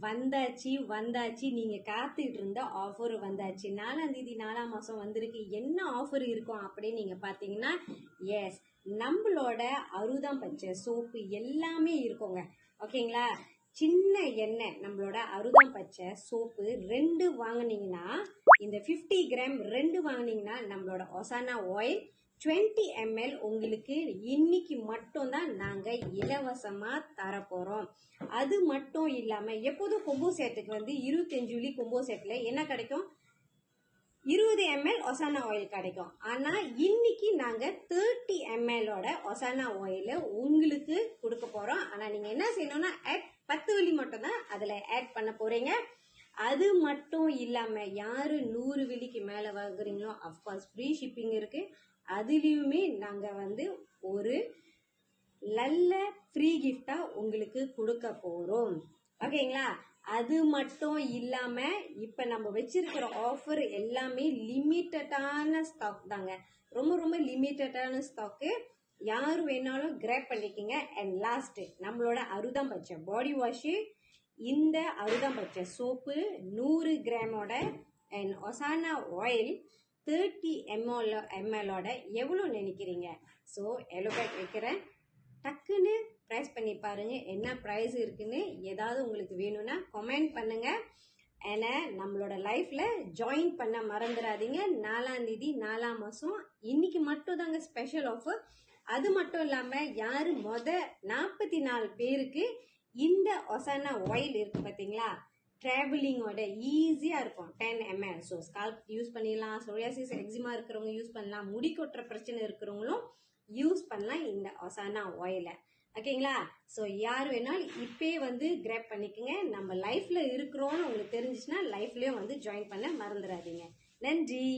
வந்தாச்சு நீங்க காத்துட்டு இருந்த ஆஃபர் வந்தாச்சு. 4ஆம் தேதி 4ஆம் மாசம் வந்திருக்கு. என்ன ஆஃபர் இருக்கும் அப்படின்னு நீங்க பாத்தீங்கன்னா, எஸ், நம்மளோட அறுதாம் பச்சை சோப்பு எல்லாமே இருக்குங்க. ஓகேங்களா? சின்ன எண்ணெய் நம்மளோட அறுதாம் பச்சை சோப்பு 2 வாங்கினீங்கன்னா, இந்த 50 கிராம் 2 வாங்கினீங்கன்னா நம்மளோட ஒசானா ஆயில் 20 ml உங்களுக்கு இன்னைக்கு மட்டும் தான் நாங்க இலவசமா தரப்போறோம். அது மட்டும் இல்லாம எப்போதும் கொம்போ செட்டுக்கு வந்து 25 வெள்ளி கொம்போ செட்ல என்ன கிடைக்கும்? 20 ml ஒசானா ஆயில் கிடைக்கும். ஆனா இன்னைக்கு நாங்க 30 ml ஓட ஒசானா ஆயில் உங்களுக்கு கொடுக்க போறோம். ஆனா நீங்க என்ன செய்யணும்னா 10 வெள்ளி மட்டும் தான் அதுல ஆட் பண்ண போறீங்க. அது மட்டும் இல்லாம யாரு 100 வெள்ளிக்கு மேல வாங்குறீங்களோ அஃப்கோர்ஸ் ஃப்ரீ ஷிப்பிங் இருக்கு. அதுலயுமே நாங்க வந்து ஒரு நல்ல ஃப்ரீ கிஃப்டா உங்களுக்கு கொடுக்க போறோம். ஓகேங்களா? அது மட்டும் இல்லாம இப்ப நம்ம வச்சிருக்கிற ஆஃபர் எல்லாமே லிமிட்டடான ஸ்டாக் தாங்க. ரொம்ப ரொம்ப லிமிட்டடான ஸ்டாக்கு. யாரு வேணாலும் கிராப் பண்ணிக்கங்க. அண்ட் லாஸ்ட் நம்மளோட அறுதாம் பச்சை பாடி வாஷ், இந்த அறுதாம் பச்சை சோப்பு 100 கிராமோட அண்ட் ஒசானா ஆயில் 30 ml எவ்வளோ நினைக்கிறீங்க? ஸோ எலோபேட் வைக்கிறேன். டக்குன்னு ப்ரைஸ் பண்ணி பாருங்க என்ன ப்ரைஸ் இருக்குன்னு. ஏதாவது உங்களுக்கு வேணும்னா கமெண்ட் பண்ணுங்க. ஏன்னா நம்மளோட லைஃப்ல ஜாயின் பண்ண மறந்துடாதீங்க. 4ஆம் தேதி 4ஆம் மாசம் இன்னைக்கு மட்டும் தாங்க ஸ்பெஷல் ஆஃபர். அது மட்டும் இல்லாம யாரு 44 பேருக்கு இந்த ஒசானா ஆயில் இருக்கு பாத்தீங்களா, டிராவலிங்கோட ஈஸியா இருக்கும். 10 ml. ஸோ ஸ்கால்ப் யூஸ் பண்ணிடலாம், சொரியாசிஸ் எக்ஸிமா இருக்கிறவங்க யூஸ் பண்ணலாம், முடி கொட்டுற பிரச்சனை இருக்கிறவங்களும் யூஸ் பண்ணலாம் இந்த ஒசானா ஆயில. ஓகேங்களா? ஸோ யார் வேணாலும் இப்பே வந்து கிராப் பண்ணிக்கங்க. நம்ம லைஃப்ல இருக்கிறோம்னு உங்களுக்கு தெரிஞ்சிச்சுன்னா லைஃப்லயும் வந்து ஜாயின் பண்ண மறந்துடாதீங்க. நன்றி.